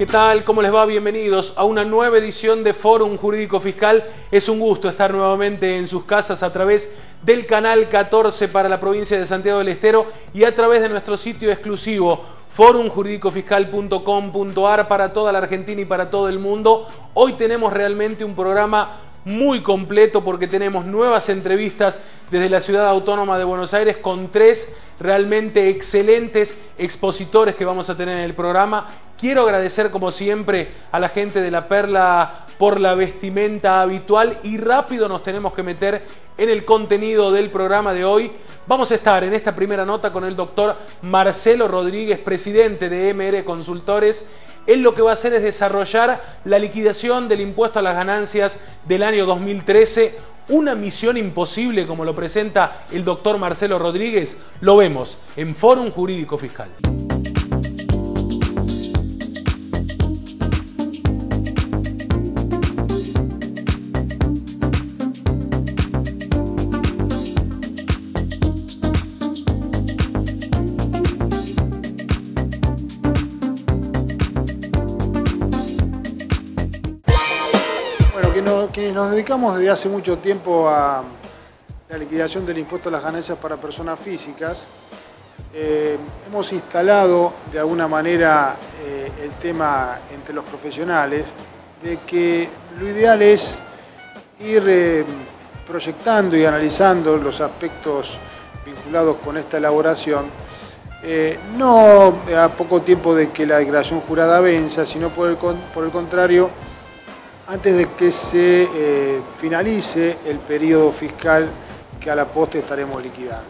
¿Qué tal? ¿Cómo les va? Bienvenidos a una nueva edición de Fórum Jurídico Fiscal. Es un gusto estar nuevamente en sus casas a través del canal 14 para la provincia de Santiago del Estero y a través de nuestro sitio exclusivo forumjuridicofiscal.com.ar para toda la Argentina y para todo el mundo. Hoy tenemos realmente un programa muy completo porque tenemos nuevas entrevistas desde la Ciudad Autónoma de Buenos Aires con tres realmente excelentes expositores que vamos a tener en el programa. Quiero agradecer como siempre a la gente de La Perla por la vestimenta habitual y rápido nos tenemos que meter en el contenido del programa de hoy. Vamos a estar en esta primera nota con el doctor Marcelo Rodríguez, presidente de MR Consultores. Él lo que va a hacer es desarrollar la liquidación del impuesto a las ganancias del año 2013. Una misión imposible como lo presenta el doctor Marcelo Rodríguez. Lo vemos en Fórum Jurídico Fiscal. Quienes nos dedicamos desde hace mucho tiempo a la liquidación del impuesto a las ganancias para personas físicas, hemos instalado de alguna manera el tema entre los profesionales de que lo ideal es ir proyectando y analizando los aspectos vinculados con esta elaboración, no a poco tiempo de que la declaración jurada venza, sino por el contrario, antes de que se finalice el periodo fiscal que a la postre estaremos liquidando.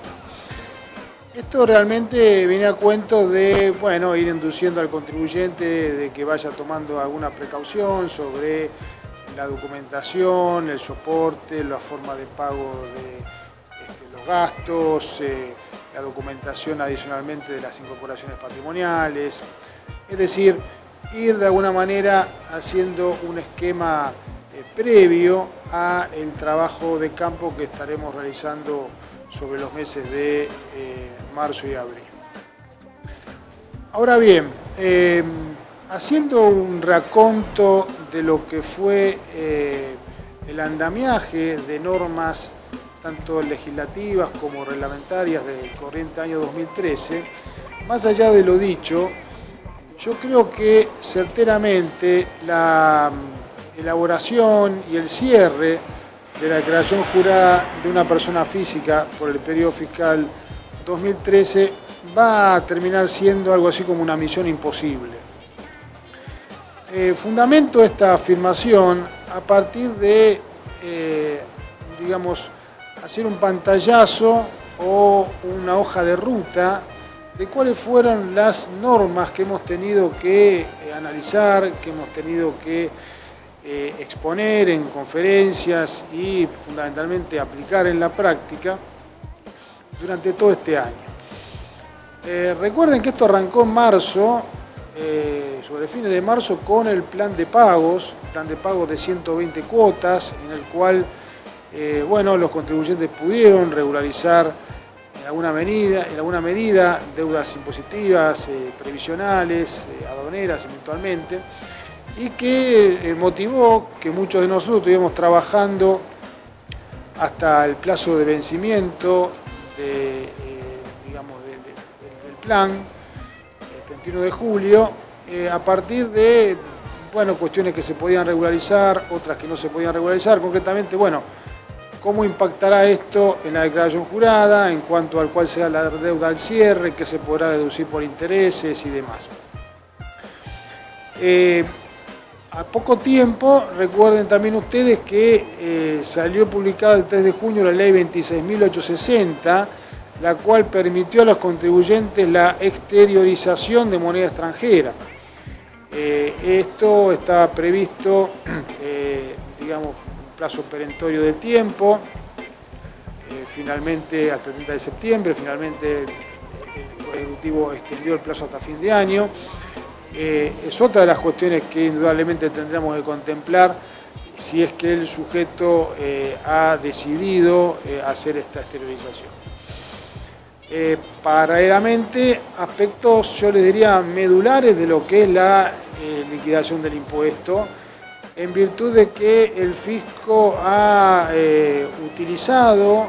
Esto realmente viene a cuento de, bueno, ir induciendo al contribuyente de que vaya tomando alguna precaución sobre la documentación, el soporte, la forma de pago de los gastos, la documentación adicionalmente de las incorporaciones patrimoniales, es decir, ir de alguna manera haciendo un esquema previo a el trabajo de campo que estaremos realizando sobre los meses de marzo y abril. Ahora bien, haciendo un raconto de lo que fue el andamiaje de normas tanto legislativas como reglamentarias del corriente año 2013, más allá de lo dicho, yo creo que certeramente la elaboración y el cierre de la declaración jurada de una persona física por el periodo fiscal 2013 va a terminar siendo algo así como una misión imposible. Fundamento esta afirmación a partir de, digamos, hacer un pantallazo o una hoja de ruta de cuáles fueron las normas que hemos tenido que analizar, que hemos tenido que exponer en conferencias y fundamentalmente aplicar en la práctica durante todo este año. Recuerden que esto arrancó en marzo, sobre fines de marzo, con el plan de pagos de 120 cuotas, en el cual bueno, los contribuyentes pudieron regularizar en alguna medida deudas impositivas, previsionales, aduaneras eventualmente, y que motivó que muchos de nosotros estuvimos trabajando hasta el plazo de vencimiento del plan, el 31 de julio, a partir de, bueno, cuestiones que se podían regularizar, otras que no se podían regularizar, concretamente, bueno, cómo impactará esto en la declaración jurada, en cuanto al cuál sea la deuda al cierre, qué se podrá deducir por intereses y demás. A poco tiempo, recuerden también ustedes que salió publicada el 3 de junio la ley 26.860, la cual permitió a los contribuyentes la exteriorización de moneda extranjera. Esto estaba previsto, digamos, plazo perentorio del tiempo, finalmente hasta el 30 de septiembre, finalmente el Ejecutivo extendió el plazo hasta fin de año. Es otra de las cuestiones que indudablemente tendremos que contemplar si es que el sujeto ha decidido hacer esta exteriorización. Paralelamente, aspectos, yo les diría, medulares de lo que es la liquidación del impuesto, en virtud de que el fisco ha utilizado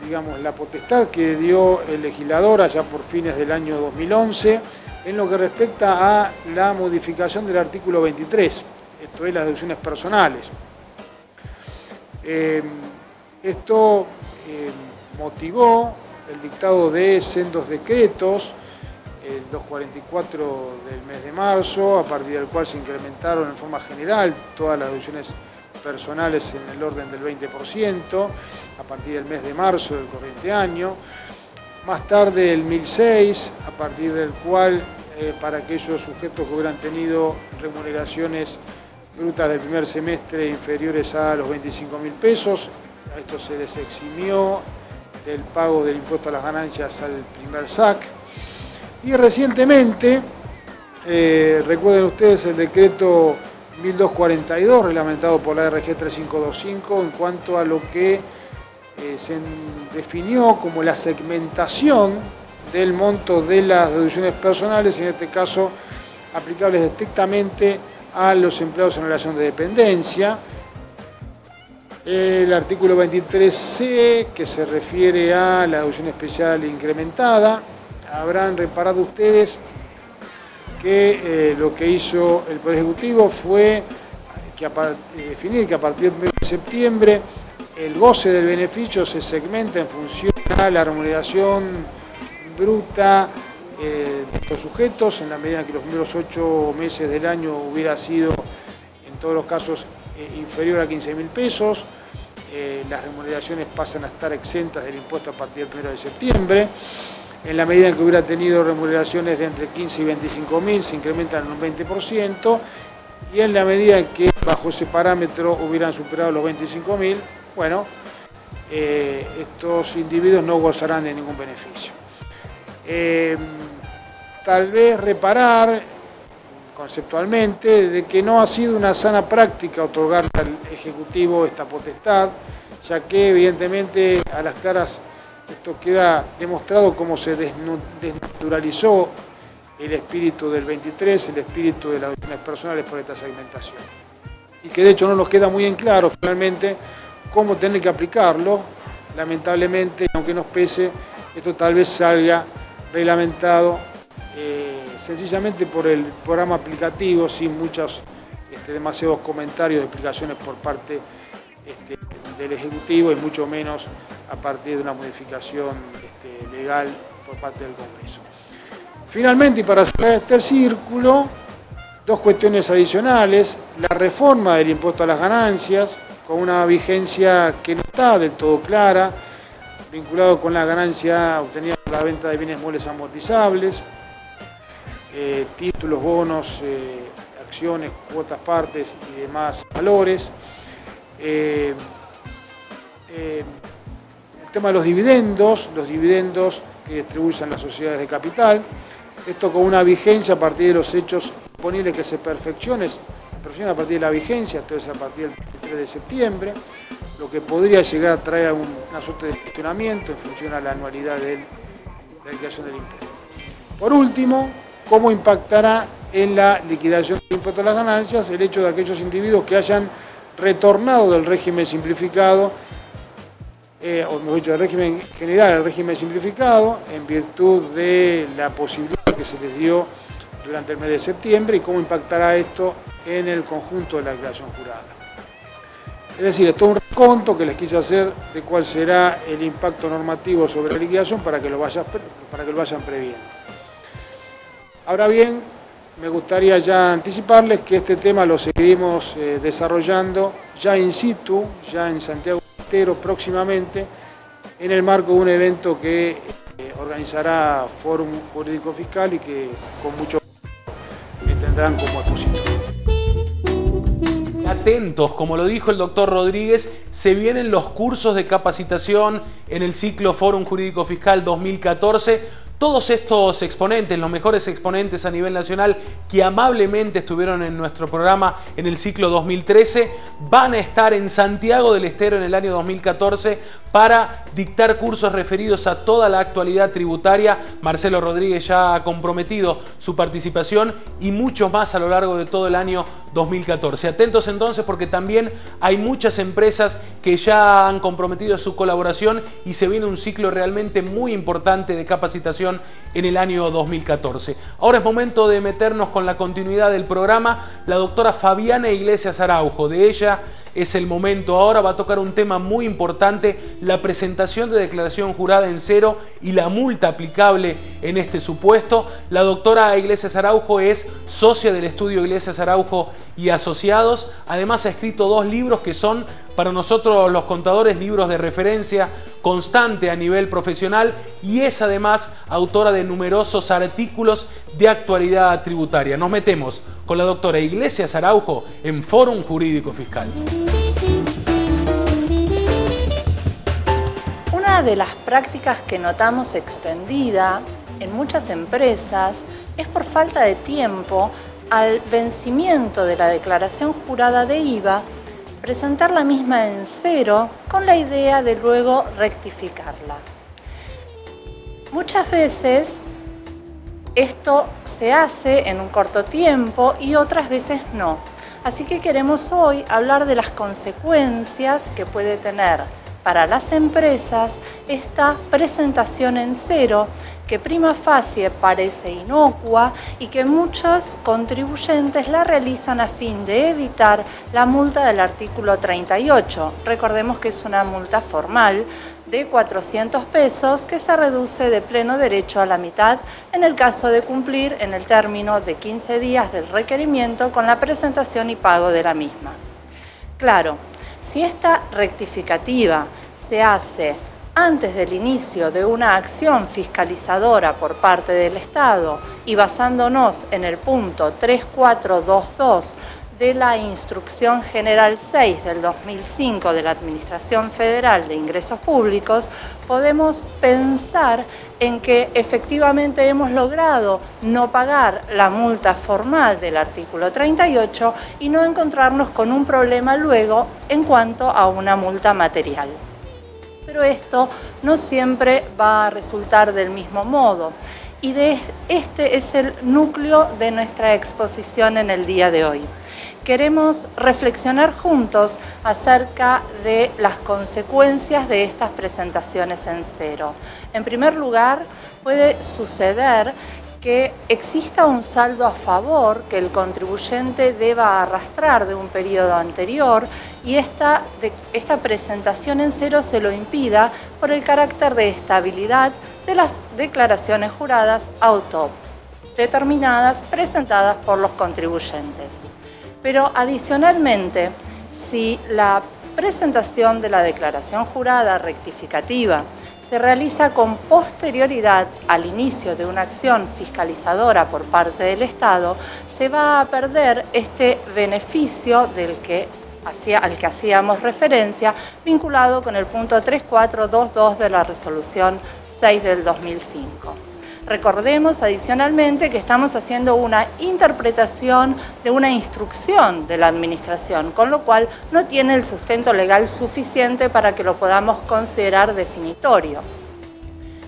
digamos, la potestad que dio el legislador allá por fines del año 2011 en lo que respecta a la modificación del artículo 23, esto es las deducciones personales. Esto motivó el dictado de sendos decretos, el 244 del mes de marzo, a partir del cual se incrementaron en forma general todas las deducciones personales en el orden del 20%, a partir del mes de marzo del corriente año. Más tarde el 1006, a partir del cual para aquellos sujetos que hubieran tenido remuneraciones brutas del primer semestre inferiores a los 25.000 pesos, a esto se les eximió del pago del impuesto a las ganancias al primer SAC. Y recientemente, recuerden ustedes el decreto 1242, reglamentado por la RG 3525, en cuanto a lo que se definió como la segmentación del monto de las deducciones personales, en este caso aplicables estrictamente a los empleados en relación de dependencia. El artículo 23C, que se refiere a la deducción especial incrementada. Habrán reparado ustedes que lo que hizo el Poder Ejecutivo fue definir que a partir del 1 de septiembre el goce del beneficio se segmenta en función a la remuneración bruta de los sujetos, en la medida que los primeros 8 meses del año hubiera sido, en todos los casos, inferior a 15.000 pesos. Las remuneraciones pasan a estar exentas del impuesto a partir del 1 de septiembre. En la medida en que hubiera tenido remuneraciones de entre 15 y 25.000, se incrementan en un 20%, y en la medida en que bajo ese parámetro hubieran superado los 25.000, bueno, estos individuos no gozarán de ningún beneficio. Tal vez reparar conceptualmente de que no ha sido una sana práctica otorgar al Ejecutivo esta potestad, ya que evidentemente a las claras esto queda demostrado cómo se desnaturalizó el espíritu del 23, el espíritu de las deducciones personales por esta segmentación. Y que de hecho no nos queda muy en claro finalmente cómo tener que aplicarlo. Lamentablemente, aunque nos pese, esto tal vez salga reglamentado sencillamente por el programa aplicativo, sin muchos demasiados comentarios de explicaciones por parte del Ejecutivo y mucho menos a partir de una modificación legal por parte del Congreso. Finalmente, y para cerrar este círculo, dos cuestiones adicionales: la reforma del impuesto a las ganancias, con una vigencia que no está del todo clara, vinculado con la ganancia obtenida por la venta de bienes muebles amortizables, títulos, bonos, acciones, cuotas partes y demás valores. El tema de los dividendos que distribuyen las sociedades de capital, esto con una vigencia a partir de los hechos disponibles que se perfecciona a partir de la vigencia, entonces a partir del 3 de septiembre, lo que podría llegar a traer una suerte de cuestionamiento en función a la anualidad de la liquidación del impuesto. Por último, ¿cómo impactará en la liquidación del impuesto a las ganancias el hecho de aquellos individuos que hayan retornado del régimen simplificado, o mejor dicho, del régimen general al régimen simplificado, en virtud de la posibilidad que se les dio durante el mes de septiembre, y cómo impactará esto en el conjunto de la declaración jurada? Es decir, esto es un reconto que les quise hacer de cuál será el impacto normativo sobre la liquidación para que lo vayan previendo. Ahora bien, me gustaría ya anticiparles que este tema lo seguiremos desarrollando ya in situ, ya en Santiago del Estero próximamente, en el marco de un evento que organizará Fórum Jurídico Fiscal y que con mucho me tendrán como expositor. Atentos, como lo dijo el doctor Rodríguez, se vienen los cursos de capacitación en el ciclo Fórum Jurídico Fiscal 2014, Todos estos exponentes, los mejores exponentes a nivel nacional que amablemente estuvieron en nuestro programa en el ciclo 2013, van a estar en Santiago del Estero en el año 2014 para dictar cursos referidos a toda la actualidad tributaria. Marcelo Rodríguez ya ha comprometido su participación y muchos más a lo largo de todo el año 2014. Atentos entonces porque también hay muchas empresas que ya han comprometido su colaboración y se viene un ciclo realmente muy importante de capacitación en el año 2014. Ahora es momento de meternos con la continuidad del programa. La doctora Fabiana Iglesias Araujo, de ella es el momento ahora, va a tocar un tema muy importante, la presentación de declaración jurada en cero y la multa aplicable en este supuesto. La doctora Iglesias Araujo es socia del estudio Iglesias Araujo y Asociados. Además ha escrito 2 libros que son para nosotros los contadores libros de referencia constante a nivel profesional y es además autora de numerosos artículos de actualidad tributaria. Nos metemos con la doctora Iglesias Araujo en Fórum Jurídico Fiscal. Una de las prácticas que notamos extendida en muchas empresas es por falta de tiempo al vencimiento de la declaración jurada de IVA presentar la misma en cero con la idea de luego rectificarla. Muchas veces esto se hace en un corto tiempo y otras veces no. Así que queremos hoy hablar de las consecuencias que puede tener para las empresas esta presentación en cero que prima facie parece inocua y que muchos contribuyentes la realizan a fin de evitar la multa del artículo 38. Recordemos que es una multa formal de 400 pesos que se reduce de pleno derecho a la mitad en el caso de cumplir en el término de 15 días del requerimiento con la presentación y pago de la misma. Claro, si esta rectificativa se hace antes del inicio de una acción fiscalizadora por parte del Estado y basándonos en el punto 3422 de la Instrucción General 6 del 2005 de la Administración Federal de Ingresos Públicos, podemos pensar en que efectivamente hemos logrado no pagar la multa formal del artículo 38 y no encontrarnos con un problema luego en cuanto a una multa material. Pero esto no siempre va a resultar del mismo modo y este es el núcleo de nuestra exposición en el día de hoy. Queremos reflexionar juntos acerca de las consecuencias de estas presentaciones en cero. En primer lugar, puede suceder que exista un saldo a favor que el contribuyente deba arrastrar de un periodo anterior y esta presentación en cero se lo impida por el carácter de estabilidad de las declaraciones juradas autodeterminadas presentadas por los contribuyentes. Pero adicionalmente, si la presentación de la declaración jurada rectificativa se realiza con posterioridad al inicio de una acción fiscalizadora por parte del Estado, se va a perder este beneficio al que hacíamos referencia, vinculado con el punto 3422 de la Resolución 6 del 2005. Recordemos adicionalmente que estamos haciendo una interpretación de una instrucción de la Administración, con lo cual no tiene el sustento legal suficiente para que lo podamos considerar definitorio.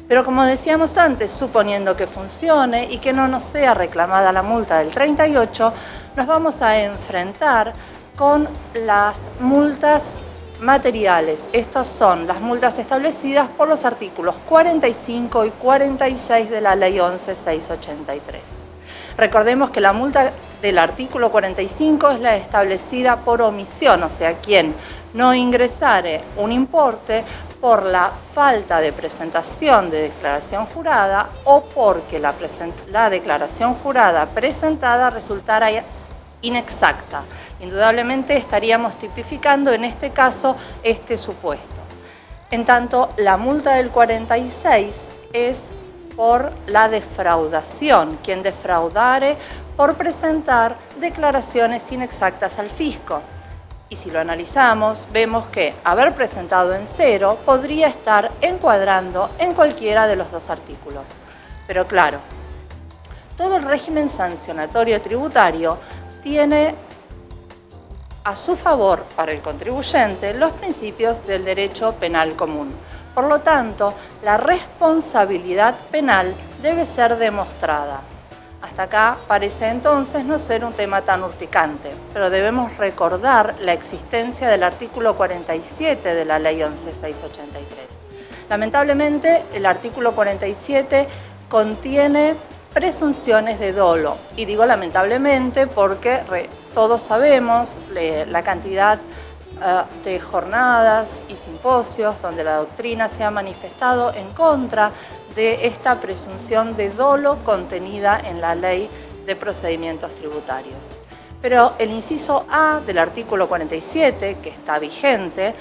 Pero como decíamos antes, suponiendo que funcione y que no nos sea reclamada la multa del 38, nos vamos a enfrentar con las multas materiales. Estos son las multas establecidas por los artículos 45 y 46 de la Ley 11.683. Recordemos que la multa del artículo 45 es la establecida por omisión, o sea, quien no ingresare un importe por la falta de presentación de declaración jurada o porque la declaración jurada presentada resultara inexacta. Indudablemente estaríamos tipificando en este caso este supuesto. En tanto, la multa del 46 es por la defraudación, quien defraudare por presentar declaraciones inexactas al fisco. Y si lo analizamos, vemos que haber presentado en cero podría estar encuadrando en cualquiera de los dos artículos. Pero claro, todo el régimen sancionatorio tributario tiene a su favor para el contribuyente los principios del derecho penal común. Por lo tanto, la responsabilidad penal debe ser demostrada. Hasta acá parece entonces no ser un tema tan urticante, pero debemos recordar la existencia del artículo 47 de la Ley 11.683. Lamentablemente, el artículo 47 contiene presunciones de dolo. Y digo lamentablemente porque todos sabemos la cantidad de jornadas y simposios donde la doctrina se ha manifestado en contra de esta presunción de dolo contenida en la Ley de Procedimientos Tributarios. Pero el inciso A del artículo 47, que está vigente,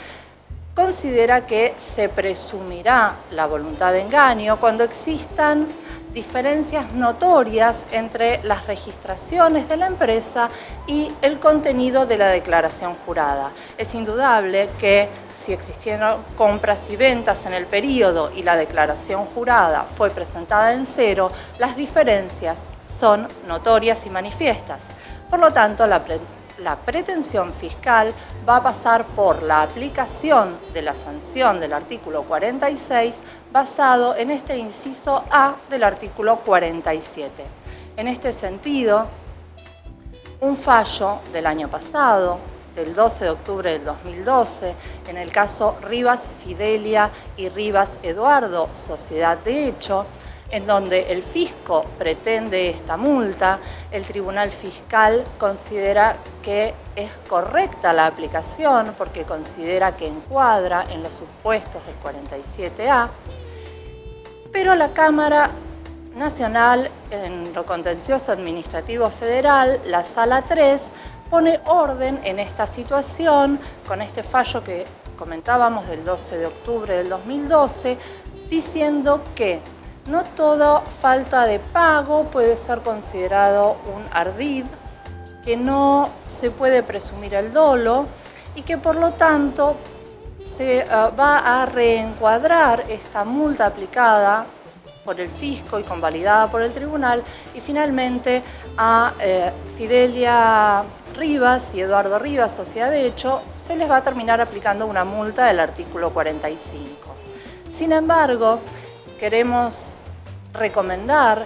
considera que se presumirá la voluntad de engaño cuando existan diferencias notorias entre las registraciones de la empresa y el contenido de la declaración jurada. Es indudable que si existieron compras y ventas en el periodo y la declaración jurada fue presentada en cero, las diferencias son notorias y manifiestas. Por lo tanto, la pretensión fiscal va a pasar por la aplicación de la sanción del artículo 46 basado en este inciso A del artículo 47. En este sentido, un fallo del año pasado, del 12 de octubre del 2012, en el caso Rivas Fidelia y Rivas Eduardo, sociedad de hecho, en donde el fisco pretende esta multa, el Tribunal Fiscal considera que es correcta la aplicación porque considera que encuadra en los supuestos del 47A, pero la Cámara Nacional, en lo contencioso administrativo federal, la Sala 3, pone orden en esta situación con este fallo que comentábamos del 12 de octubre del 2012, diciendo que no toda falta de pago puede ser considerado un ardid, que no se puede presumir el dolo y que por lo tanto se va a reencuadrar esta multa aplicada por el fisco y convalidada por el tribunal y finalmente a Fidelia Rivas y Eduardo Rivas, sociedad de hecho, se les va a terminar aplicando una multa del artículo 45. Sin embargo, queremos recomendar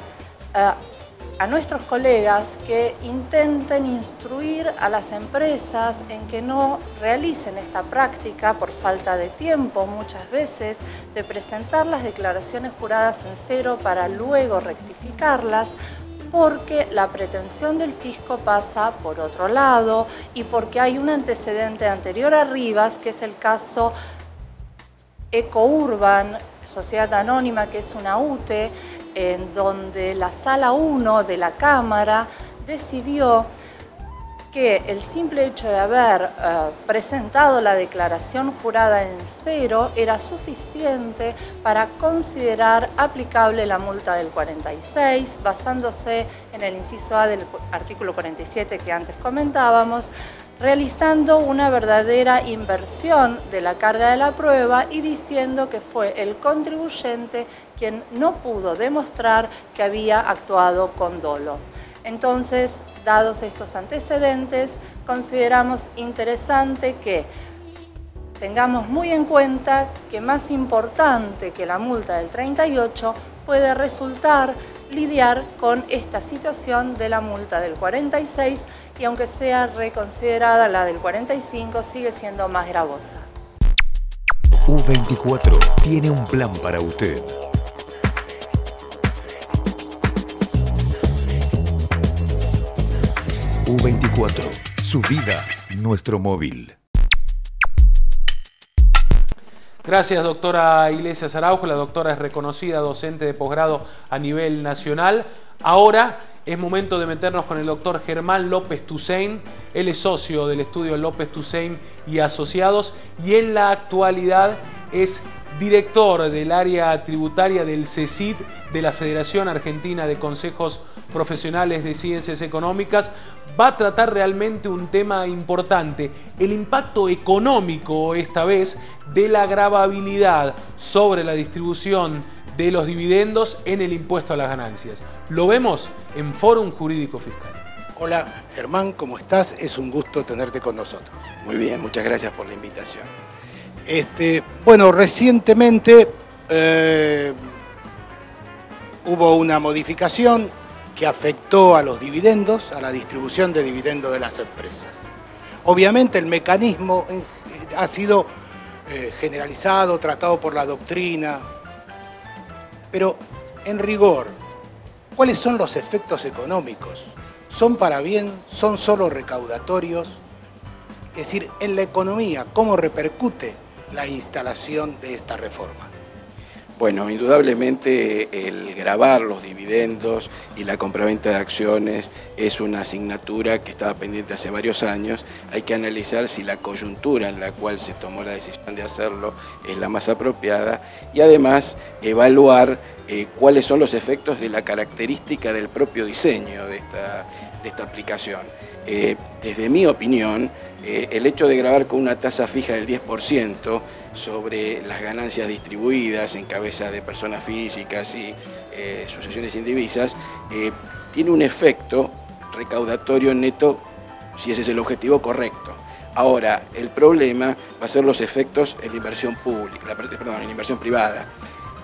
a nuestros colegas que intenten instruir a las empresas en que no realicen esta práctica por falta de tiempo muchas veces de presentar las declaraciones juradas en cero para luego rectificarlas, porque la pretensión del fisco pasa por otro lado y porque hay un antecedente anterior a Rivas, que es el caso Ecourban, sociedad anónima, que es una UTE, en donde la Sala 1 de la Cámara decidió que el simple hecho de haber presentado la declaración jurada en cero era suficiente para considerar aplicable la multa del 46, basándose en el inciso A del artículo 47 que antes comentábamos, realizando una verdadera inversión de la carga de la prueba y diciendo que fue el contribuyente quien no pudo demostrar que había actuado con dolo. Entonces, dados estos antecedentes, consideramos interesante que tengamos muy en cuenta que más importante que la multa del 38 puede resultar lidiar con esta situación de la multa del 46 y aunque sea reconsiderada la del 45, sigue siendo más gravosa. U24 tiene un plan para usted. U24, su vida, nuestro móvil. Gracias, doctora Iglesias Araujo. La doctora es reconocida docente de posgrado a nivel nacional. Ahora es momento de meternos con el doctor Germán López Toussaint. Él es socio del estudio López Toussaint y Asociados y en la actualidad es director del área tributaria del CECIT de la Federación Argentina de Consejos Profesionales de Ciencias Económicas. Va a tratar realmente un tema importante, el impacto económico esta vez de la gravabilidad sobre la distribución de los dividendos en el impuesto a las ganancias. Lo vemos en Fórum Jurídico Fiscal. Hola Germán, ¿cómo estás? Es un gusto tenerte con nosotros. Muy bien, muchas gracias por la invitación. Bueno, recientemente hubo una modificación que afectó a los dividendos, a la distribución de dividendos de las empresas. Obviamente el mecanismo ha sido generalizado, tratado por la doctrina, pero en rigor, ¿cuáles son los efectos económicos? ¿Son para bien? ¿Son solo recaudatorios? Es decir, en la economía, ¿cómo repercute la instalación de esta reforma? Bueno, indudablemente el gravar los dividendos y la compraventa de acciones es una asignatura que estaba pendiente hace varios años. Hay que analizar si la coyuntura en la cual se tomó la decisión de hacerlo es la más apropiada y además evaluar cuáles son los efectos de la característica del propio diseño de esta aplicación. Desde mi opinión, el hecho de gravar con una tasa fija del 10% sobre las ganancias distribuidas en cabeza de personas físicas y sucesiones indivisas, tiene un efecto recaudatorio neto si ese es el objetivo correcto. Ahora, el problema va a ser los efectos en la inversión pública, en la inversión privada.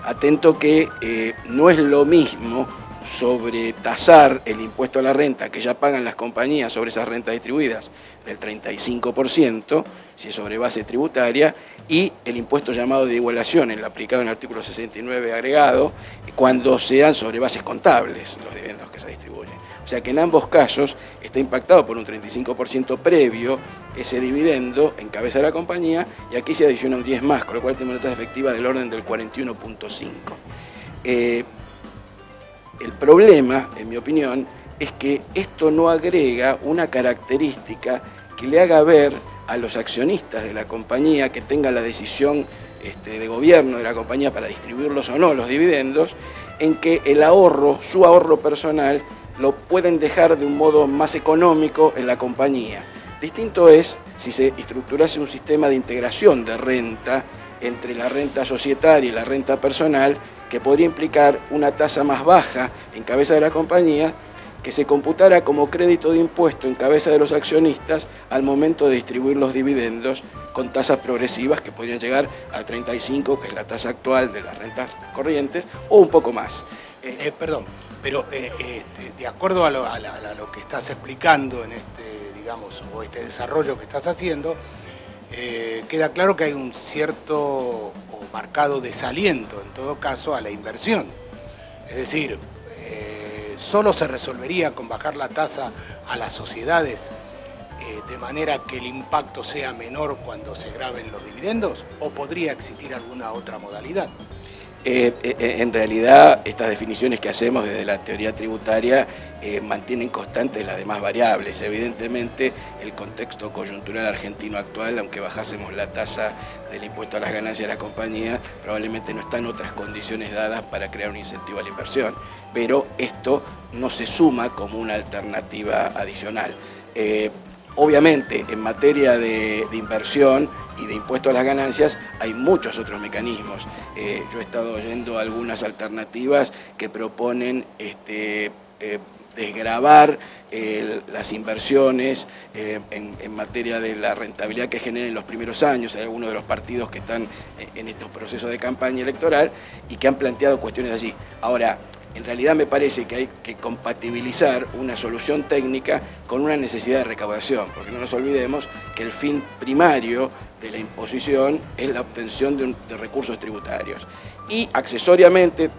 Atento que no es lo mismo sobretasar el impuesto a la renta que ya pagan las compañías sobre esas rentas distribuidas del 35%, si es sobre base tributaria, y el impuesto llamado de igualación, el aplicado en el artículo 69 agregado, cuando sean sobre bases contables los dividendos que se distribuyen. O sea que en ambos casos está impactado por un 35% previo ese dividendo en cabeza de la compañía, y aquí se adiciona un 10 más, con lo cual tenemos una tasa efectiva del orden del 41.5. El problema, en mi opinión, es que esto no agrega una característica que le haga ver a los accionistas de la compañía que tengan la decisión de gobierno de la compañía para distribuirlos o no los dividendos, en que el ahorro, su ahorro personal, lo pueden dejar de un modo más económico en la compañía. Distinto es si se estructurase un sistema de integración de renta entre la renta societaria y la renta personal, que podría implicar una tasa más baja en cabeza de la compañía, que se computara como crédito de impuesto en cabeza de los accionistas al momento de distribuir los dividendos con tasas progresivas que podrían llegar al 35, que es la tasa actual de las rentas corrientes, o un poco más. Perdón, pero de acuerdo a lo que estás explicando en este desarrollo que estás haciendo, queda claro que hay un cierto o marcado desaliento, en todo caso, a la inversión. Es decir, solo se resolvería con bajar la tasa a las sociedades de manera que el impacto sea menor cuando se graben los dividendos, o podría existir alguna otra modalidad. En realidad, estas definiciones que hacemos desde la teoría tributaria mantienen constantes las demás variables. Evidentemente, el contexto coyuntural argentino actual, aunque bajásemos la tasa del impuesto a las ganancias de la compañía, probablemente no están otras condiciones dadas para crear un incentivo a la inversión. Pero esto no se suma como una alternativa adicional. Obviamente, en materia de inversión y de impuesto a las ganancias hay muchos otros mecanismos. Yo he estado oyendo algunas alternativas que proponen desgravar las inversiones en materia de la rentabilidad que generen en los primeros años. Hay algunos de los partidos que están en estos procesos de campaña electoral y que han planteado cuestiones así. Ahora, en realidad me parece que hay que compatibilizar una solución técnica con una necesidad de recaudación, porque no nos olvidemos que el fin primario de la imposición es la obtención de recursos tributarios. Y accesoriamente,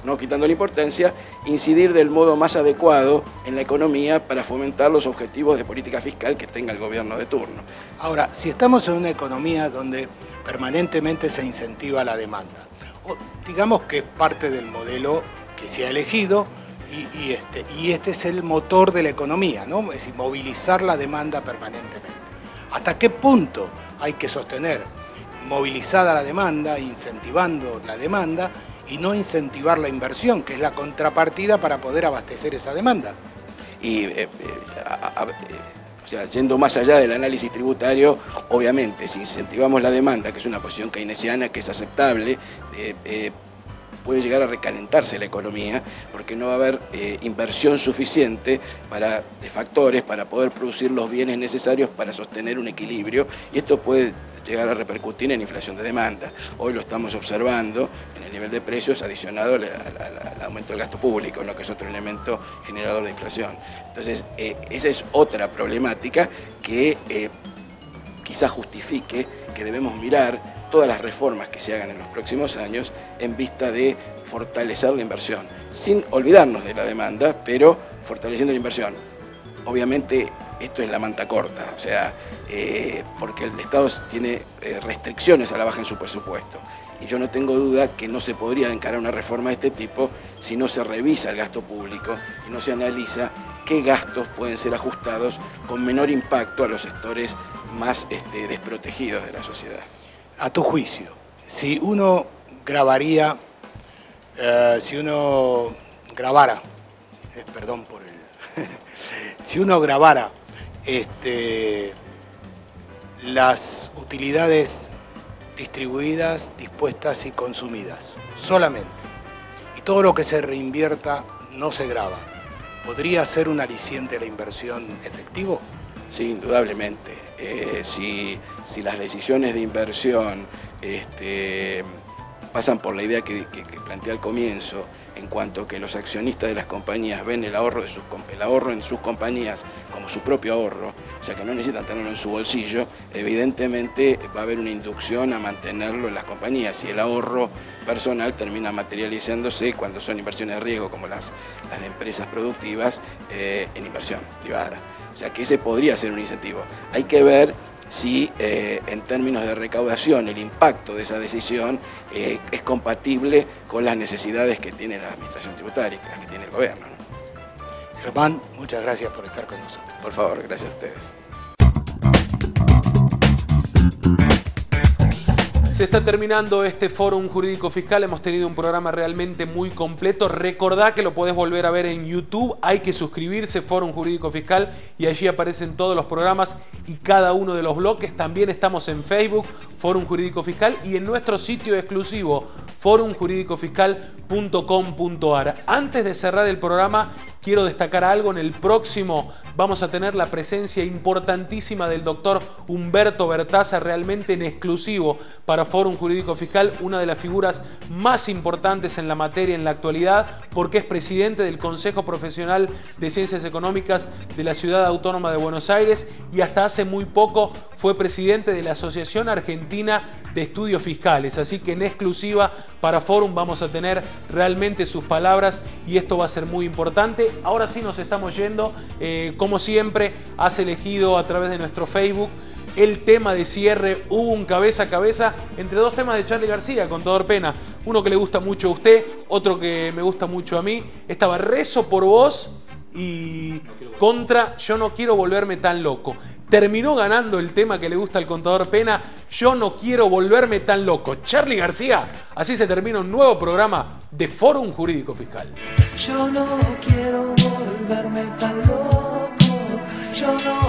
no quitando la importancia, incidir del modo más adecuado en la economía para fomentar los objetivos de política fiscal que tenga el gobierno de turno. Ahora, si estamos en una economía donde permanentemente se incentiva la demanda, digamos que es parte del modelo que se ha elegido y este es el motor de la economía, ¿no? Es decir, movilizar la demanda permanentemente. ¿Hasta qué punto hay que sostener movilizada la demanda, incentivando la demanda y no incentivar la inversión, que es la contrapartida para poder abastecer esa demanda? Y o sea, yendo más allá del análisis tributario, obviamente, si incentivamos la demanda, que es una posición keynesiana que es aceptable, puede llegar a recalentarse la economía porque no va a haber inversión suficiente de factores para poder producir los bienes necesarios para sostener un equilibrio, y esto puede llegar a repercutir en inflación de demanda. Hoy lo estamos observando en el nivel de precios adicionado al aumento del gasto público, ¿no?, que es otro elemento generador de inflación. Entonces, esa es otra problemática que quizás justifique que debemos mirar todas las reformas que se hagan en los próximos años en vista de fortalecer la inversión, sin olvidarnos de la demanda, pero fortaleciendo la inversión. Obviamente esto es la manta corta, o sea, porque el Estado tiene restricciones a la baja en su presupuesto. Y yo no tengo duda que no se podría encarar una reforma de este tipo si no se revisa el gasto público y no se analiza qué gastos pueden ser ajustados con menor impacto a los sectores más desprotegidos de la sociedad. A tu juicio, si uno grabara, si uno grabara las utilidades distribuidas, dispuestas y consumidas, solamente, y todo lo que se reinvierta no se graba, ¿podría ser un aliciente a la inversión efectivo? Sí, indudablemente. Si las decisiones de inversión pasan por la idea que planteé al comienzo, en cuanto que los accionistas de las compañías ven el ahorro en sus compañías como su propio ahorro, o sea que no necesitan tenerlo en su bolsillo, evidentemente va a haber una inducción a mantenerlo en las compañías, y el ahorro personal termina materializándose cuando son inversiones de riesgo como las de empresas productivas en inversión privada. O sea que ese podría ser un incentivo. Hay que ver si en términos de recaudación el impacto de esa decisión es compatible con las necesidades que tiene la administración tributaria, las que tiene el gobierno, ¿no? Germán, muchas gracias por estar con nosotros. Por favor, gracias a ustedes. Se está terminando este Fórum Jurídico Fiscal, hemos tenido un programa realmente muy completo. Recordá que lo podés volver a ver en YouTube, hay que suscribirse, Fórum Jurídico Fiscal, y allí aparecen todos los programas y cada uno de los bloques. También estamos en Facebook, Fórum Jurídico Fiscal, y en nuestro sitio exclusivo, forumjuridicofiscal.com.ar. Antes de cerrar el programa, quiero destacar algo. En el próximo vamos a tener la presencia importantísima del doctor Humberto Bertaza, realmente en exclusivo para Fórum Jurídico Fiscal, una de las figuras más importantes en la materia en la actualidad, porque es presidente del Consejo Profesional de Ciencias Económicas de la Ciudad Autónoma de Buenos Aires y hasta hace muy poco fue presidente de la Asociación Argentina de Estudios Fiscales. Así que en exclusiva para Fórum vamos a tener realmente sus palabras y esto va a ser muy importante. Ahora sí nos estamos yendo. Como siempre, has elegido a través de nuestro Facebook el tema de cierre. Hubo un cabeza a cabeza entre dos temas de Charly García, Contador Pena. Uno que le gusta mucho a usted, otro que me gusta mucho a mí. Estaba Rezo por Vos y contra Yo no quiero volverme tan loco. Terminó ganando el tema que le gusta al Contador Pena, Yo no quiero volverme tan loco. Charly García, así se termina un nuevo programa de Fórum Jurídico Fiscal. Yo no quiero volverme tan loco, yo no